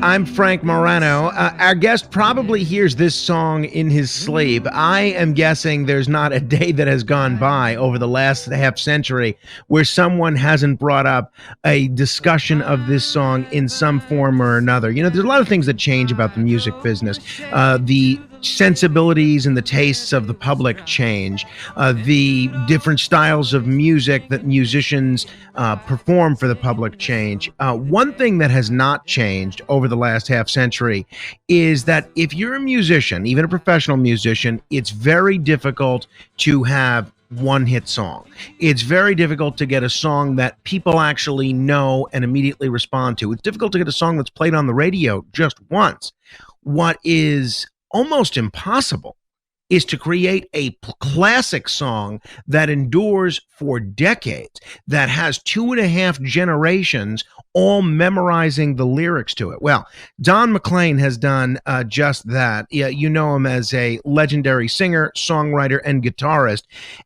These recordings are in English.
I'm Frank Morano. Our guest probably hears this song in his sleep. I am guessing there's not a day that has gone by over the last half century where someone hasn't brought up a discussion of this song in some form or another. You know, there's a lot of things that change about the music business. The sensibilities and the tastes of the public change. The different styles of music that musicians perform for the public change. One thing that has not changed over the last half century is that if you're a musician, even a professional musician, it's very difficult to have one hit song. It's very difficult to get a song that people actually know and immediately respond to. It's difficult to get a song that's played on the radio just once. What is almost impossible is to create a classic song that endures for decades, that has 2.5 generations all memorizing the lyrics to it. Well, Don McLean has done just that. You know him as a legendary singer, songwriter, and guitarist.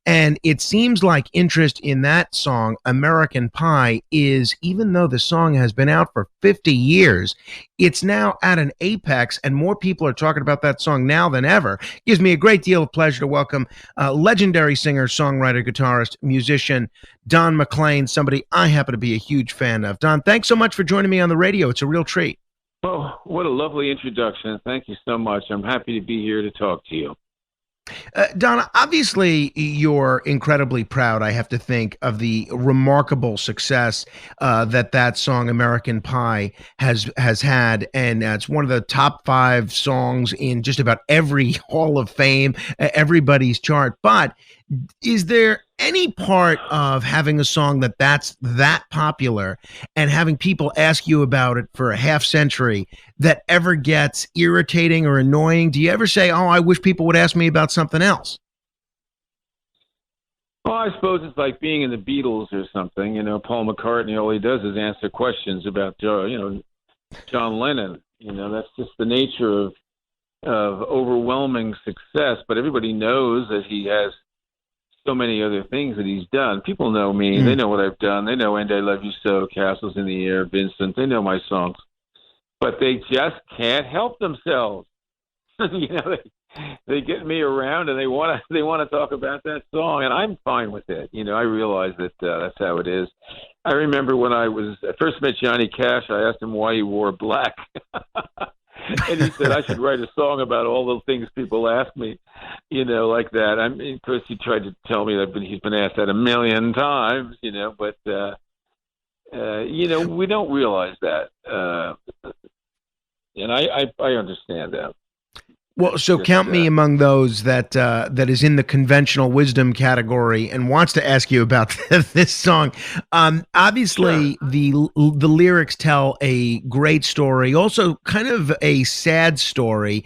And it seems like interest in that song, American Pie, is, even though the song has been out for 50 years, it's now at an apex, and more people are talking about that song now than ever. It gives me a great deal of pleasure to welcome legendary singer, songwriter, guitarist, musician, Don McLean, somebody I happen to be a huge fan of. Don, thanks so much for joining me on the radio. It's a real treat. Oh, what a lovely introduction. Thank you so much. I'm happy to be here to talk to you. Don, obviously you're incredibly proud, I have to think, of the remarkable success that song American Pie has had, and it's one of the top 5 songs in just about every Hall of Fame, everybody's chart. But is there any part of having a song that's that popular and having people ask you about it for a half century that ever gets irritating or annoying? Do you ever say, oh, I wish people would ask me about something else? Well, I suppose it's like being in the Beatles or something. You know, Paul McCartney, all he does is answer questions about, John Lennon. You know, that's just the nature of overwhelming success. But everybody knows that he has so many other things that he's done. People know me. They know what I've done. They know And I Love You So, Castles in the Air, Vincent. They know my songs. But they just can't help themselves. They get me around and they want to talk about that song, and I'm fine with it. You know, I realize that that's how it is. I remember when I first met Johnny Cash, I asked him why he wore black. And he said I should write a song about all the things people ask me, like that. I mean, of course, he tried to tell me that he's been asked that a million times, but, we don't realize that. And I understand that. Well, so count me among those that is in the conventional wisdom category and wants to ask you about this song. Obviously, sure. The lyrics tell a great story, also kind of a sad story.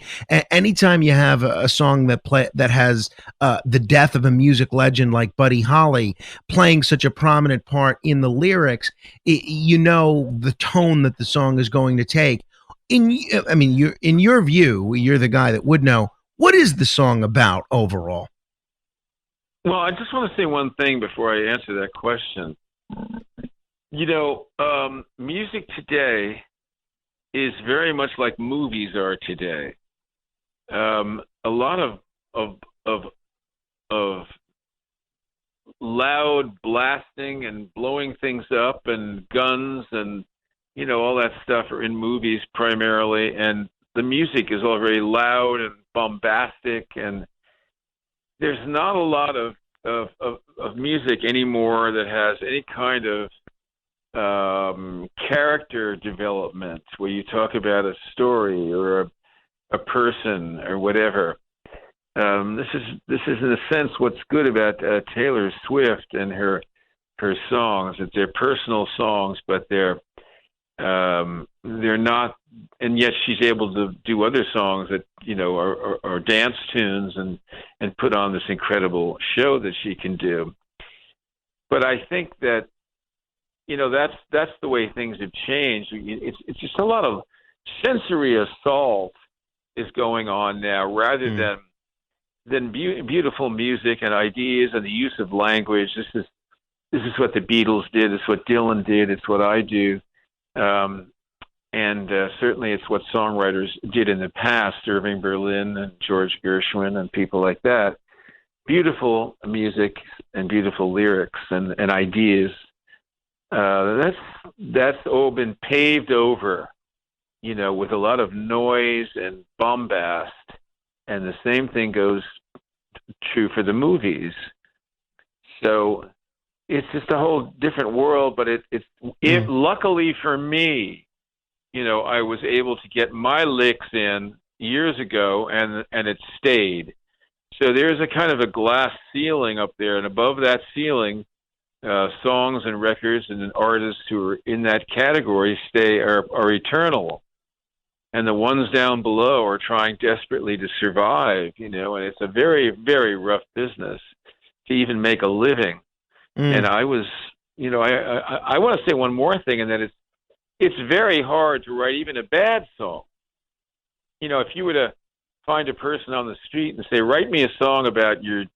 Anytime you have a song that has the death of a music legend like Buddy Holly playing such a prominent part in the lyrics, you know the tone that the song is going to take. In your view, you're the guy that would know. What is the song about overall? Well, I just want to say one thing before I answer that question. Music today is very much like movies are today. A lot of loud blasting and blowing things up and guns and all that stuff are in movies primarily, and the music is all very loud and bombastic, and there's not a lot of music anymore that has any kind of character development where you talk about a story or a person or whatever. This is in a sense what's good about Taylor Swift and her songs, that they're personal songs, but they're not, and yet she's able to do other songs that are dance tunes and put on this incredible show that she can do. But I think that that's the way things have changed. It's just a lot of sensory assault is going on now, rather than beautiful music and ideas and the use of language. This is what the Beatles did. It's what Dylan did. It's what I do. And certainly it's what songwriters did in the past, Irving Berlin and George Gershwin and people like that. Beautiful music and beautiful lyrics and ideas. That's all been paved over, with a lot of noise and bombast. And the same thing goes true for the movies. So it's just a whole different world, but luckily for me, I was able to get my licks in years ago, and it stayed. So there's a kind of a glass ceiling up there, and above that ceiling, songs and records and artists who are in that category are eternal. And the ones down below are trying desperately to survive, and it's a very, very rough business to even make a living. And I was, I want to say one more thing, and that it's very hard to write even a bad song. If you were to find a person on the street and say, write me a song about your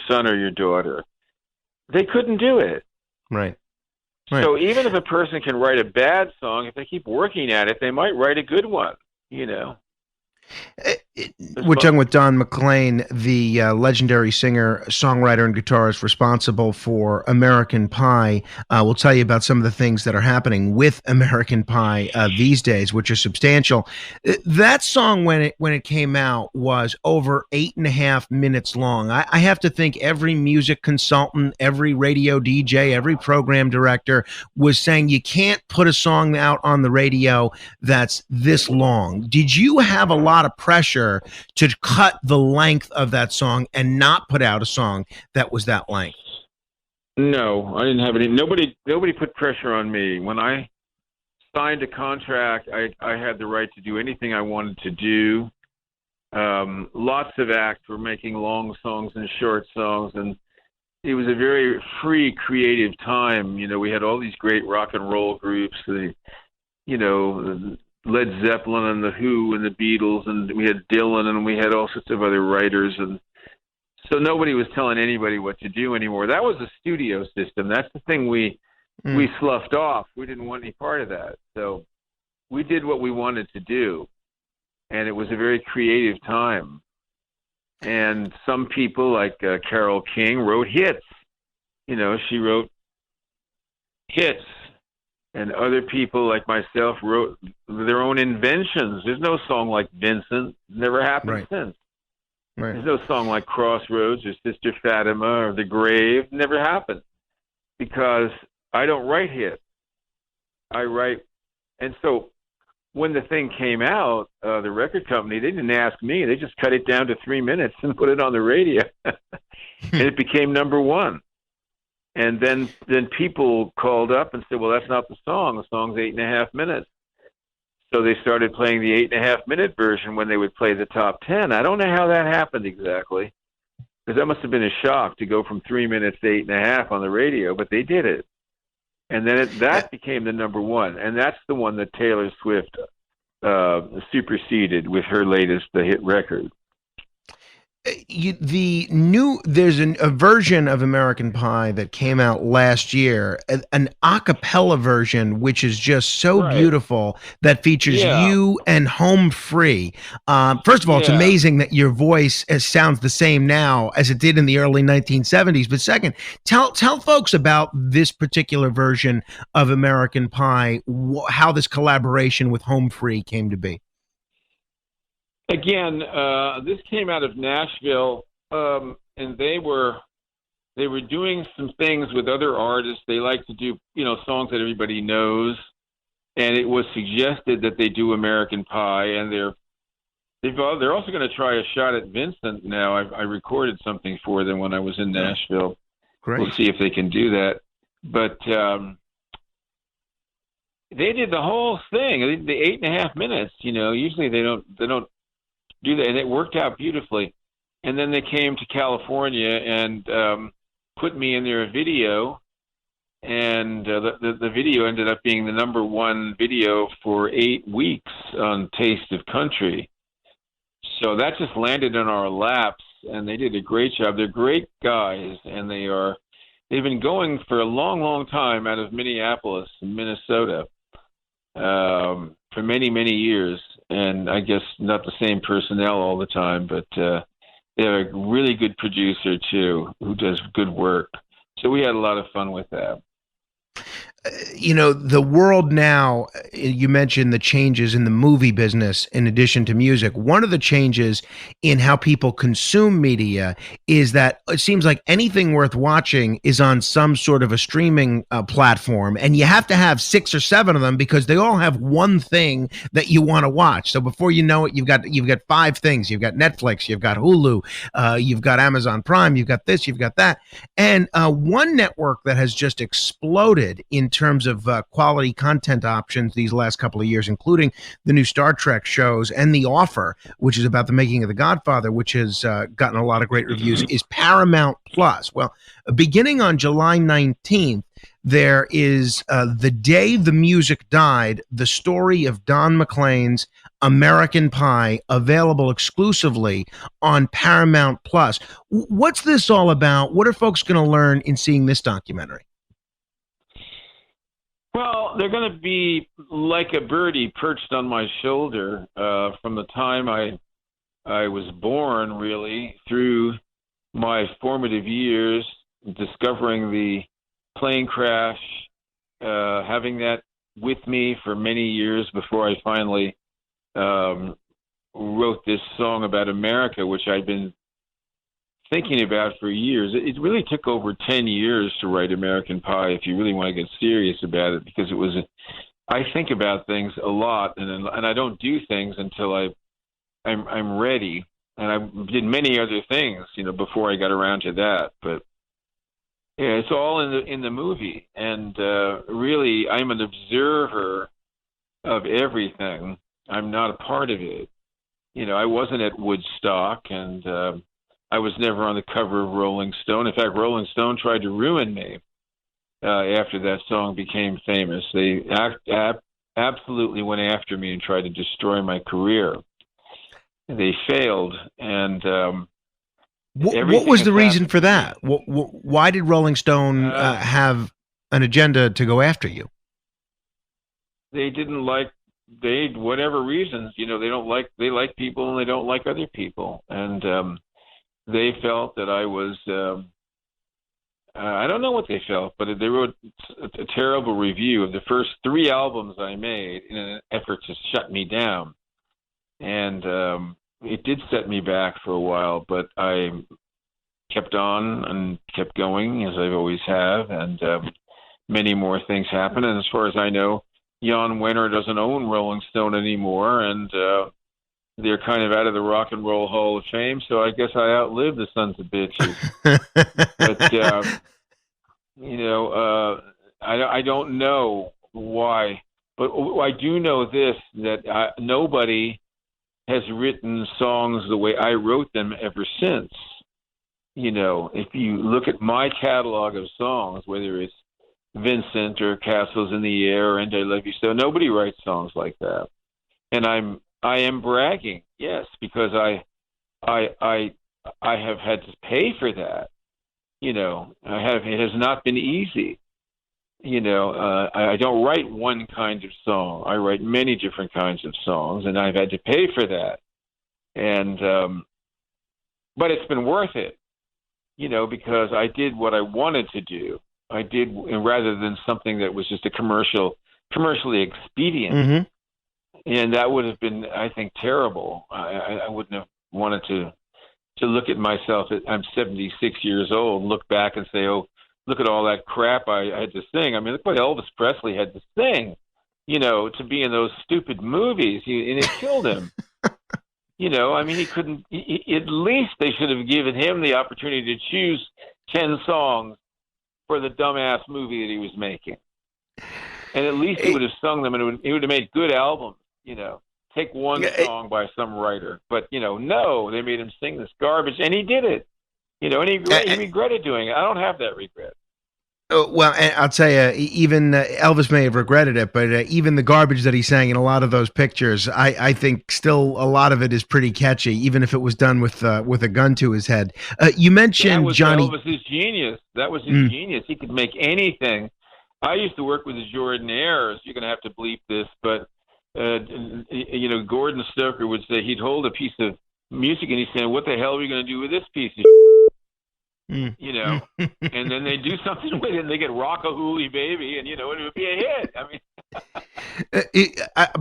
son or your daughter, they couldn't do it. Right. So even if a person can write a bad song, if they keep working at it, they might write a good one, We're talking with Don McLean, the legendary singer, songwriter, and guitarist responsible for American Pie. We'll tell you about some of the things that are happening with American Pie these days, which are substantial. That song, when it came out, was over 8.5 minutes long. I have to think every music consultant, every radio DJ, every program director was saying you can't put a song out on the radio that's this long. Did you have a lot of pressure to cut the length of that song and not put out a song that was that length? No, I didn't have any. Nobody put pressure on me. When I signed a contract, I had the right to do anything I wanted to do. Lots of acts were making long songs and short songs, and it was a very free, creative time. We had all these great rock and roll groups, Led Zeppelin and The Who and the Beatles, and we had Dylan, and we had all sorts of other writers, and so nobody was telling anybody what to do anymore. That was the studio system. That's the thing we sloughed off. We didn't want any part of that. So we did what we wanted to do, and it was a very creative time. And some people, like Carole King, wrote hits. She wrote hits. And other people like myself wrote their own inventions. There's no song like Vincent. Never happened since. Right. There's no song like Crossroads or Sister Fatima or The Grave. Never happened. Because I don't write hits. I write. And so when the thing came out, the record company, they didn't ask me. They just cut it down to 3 minutes and put it on the radio. And it became number one. And then people called up and said, well, that's not the song. The song's 8.5 minutes. So they started playing the 8.5-minute version when they would play the top 10. I don't know how that happened exactly, because that must have been a shock to go from 3 minutes to 8.5 on the radio, but they did it. And then that became the number one. And that's the one that Taylor Swift superseded with her latest hit record. There's a version of American Pie that came out last year, an a cappella version, which is just so beautiful, that features you and Home Free. First of all, it's amazing that your voice sounds the same now as it did in the early 1970s. But second, tell folks about this particular version of American Pie, how this collaboration with Home Free came to be. Again, this came out of Nashville, and they were doing some things with other artists. They like to do, songs that everybody knows, and it was suggested that they do American Pie, and they're also going to try a shot at Vincent now. I recorded something for them when I was in Nashville. Great. We'll see if they can do that. But they did the whole thing, the 8.5 minutes. Usually they don't do that, and it worked out beautifully. And then they came to California and put me in their video, and the video ended up being the number one video for 8 weeks on Taste of Country. So that just landed in our laps, and they did a great job. They're great guys, and they've been going for a long, long time out of Minneapolis and Minnesota. for many, many years. And I guess not the same personnel all the time, but they're a really good producer too, who does good work. So we had a lot of fun with that. The world now, you mentioned the changes in the movie business in addition to music. One of the changes in how people consume media is that it seems like anything worth watching is on some sort of a streaming platform, and you have to have 6 or 7 of them because they all have one thing that you want to watch. So before you know it, you've got 5 things. You've got Netflix, you've got Hulu, you've got Amazon Prime, you've got this, you've got that. And one network that has just exploded in terms of quality content options these last couple of years, including the new Star Trek shows and The Offer, which is about the making of The Godfather, which has gotten a lot of great reviews, is Paramount Plus. Well, beginning on July 19th, there is The Day the Music Died, the story of Don McLean's American Pie, available exclusively on Paramount Plus. What's this all about? What are folks going to learn in seeing this documentary? Well, they're going to be like a birdie perched on my shoulder from the time I was born, really, through my formative years, discovering the plane crash, having that with me for many years before I finally wrote this song about America, which I'd been thinking about for years. It really took over 10 years to write American Pie, if you really want to get serious about it, because I think about things a lot, and I don't do things until I'm ready. And I did many other things, before I got around to that. But yeah, it's all in the movie, and really, I'm an observer of everything. I'm not a part of it. I wasn't at Woodstock, and I was never on the cover of Rolling Stone. In fact, Rolling Stone tried to ruin me after that song became famous. They absolutely went after me and tried to destroy my career. They failed, and what was the reason for that? Why did Rolling Stone have an agenda to go after you? They didn't like whatever reasons. They like people and they don't like other people, and they felt that I was, I don't know what they felt, but they wrote a terrible review of the first 3 albums I made in an effort to shut me down. And it did set me back for a while, but I kept on and kept going, as I've always have, and many more things happened. And as far as I know, Jan Wenner doesn't own Rolling Stone anymore, and they're kind of out of the Rock and Roll Hall of Fame, so I guess I outlived the sons of bitches. But, I don't know why. But I do know this, that nobody has written songs the way I wrote them ever since. If you look at my catalog of songs, whether it's Vincent or Castles in the Air or And I Love You So, nobody writes songs like that. And I am bragging, yes, because I have had to pay for that. It has not been easy. I don't write one kind of song. I write many different kinds of songs, and I've had to pay for that. And but it's been worth it, because I did what I wanted to do. I did, rather than something that was just commercially expedient. Mm-hmm. And that would have been, I think, terrible. I wouldn't have wanted to look at myself. I'm 76 years old, look back and say, oh, look at all that crap I had to sing. I mean, look what Elvis Presley had to sing, to be in those stupid movies. And it killed him. He couldn't, at least they should have given him the opportunity to choose 10 songs for the dumbass movie that he was making. And at least he would have sung them, and he would have made good albums. Take one song by some writer, but no, they made him sing this garbage, and he did it. And he regretted doing it. I don't have that regret. Well, I'll tell you, even Elvis may have regretted it, but even the garbage that he sang in a lot of those pictures, I think still a lot of it is pretty catchy, even if it was done with a gun to his head. You mentioned Johnny. That was Elvis's genius. That was his genius. He could make anything I used to work with the Jordanaires. You're going to have to bleep this, but Gordon Stoker would say he'd hold a piece of music and he'd say, "What the hell are we going to do with this piece of?" You know, and then they do something with it, and they get "Rock-a-Hoolie Baby," and it would be a hit. I mean.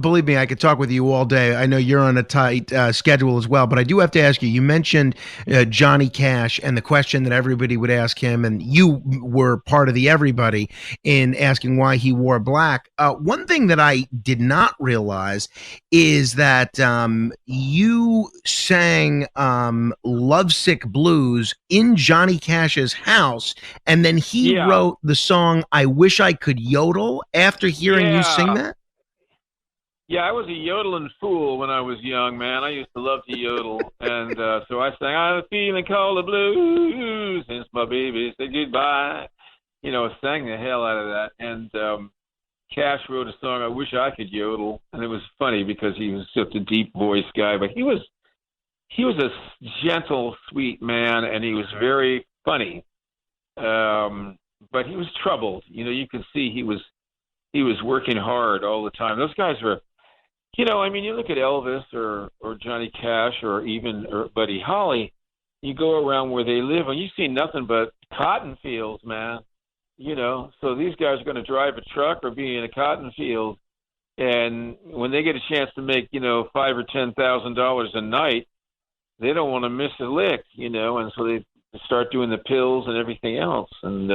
Believe me, I could talk with you all day. I know you're on a tight schedule as well, but I do have to ask you. You mentioned Johnny Cash and the question that everybody would ask him, and you were part of the everybody in asking why he wore black. One thing that I did not realize is that you sang Lovesick Blues in Johnny Cash's house, and then he wrote the song I Wish I Could Yodel after hearing you sing that? Yeah, I was a yodeling fool when I was young, man. I used to love to yodel, and so I sang, "I'm feeling called the blues since my baby said goodbye." I sang the hell out of that, and Cash wrote a song, "I Wish I Could Yodel," and it was funny because he was such a deep voice guy, but he was a gentle, sweet man, and he was very funny, but he was troubled. You could see he was working hard all the time. Those guys were, you look at Elvis or Johnny Cash or Buddy Holly, you go around where they live and you see nothing but cotton fields, man. So these guys are going to drive a truck or be in a cotton field, and when they get a chance to make, $5,000 or $10,000 a night, they don't want to miss a lick, and so they start doing the pills and everything else, and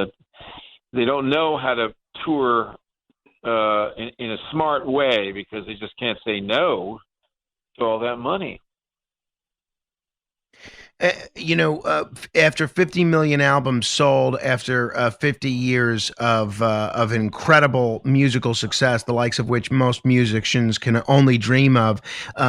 they don't know how to tour in a smart way because they just can't say no to all that money. After 50 million albums sold, after 50 years of incredible musical success, the likes of which most musicians can only dream of,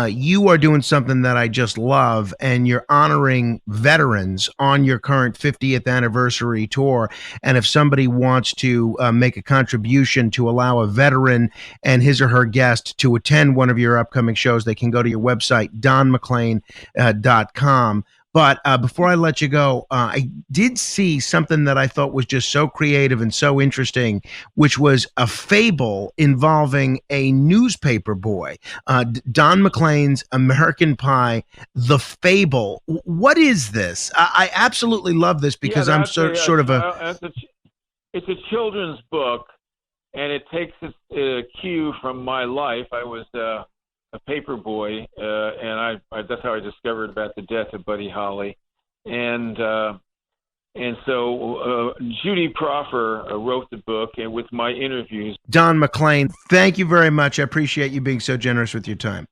you are doing something that I just love, and you're honoring veterans on your current 50th anniversary tour. And if somebody wants to make a contribution to allow a veteran and his or her guest to attend one of your upcoming shows, they can go to your website, donmclean.com. But before I let you go, I did see something that I thought was just so creative and so interesting, which was a fable involving a newspaper boy, Don McLean's American Pie, The Fable. What is this? I absolutely love this because I'm sort of a... It's a children's book, and it takes its cue from my life. I was... a paper boy, and I that's how I discovered about the death of Buddy Holly, and so Judy Proffer wrote the book, and with my interviews. Don McLean, thank you very much. I appreciate you being so generous with your time.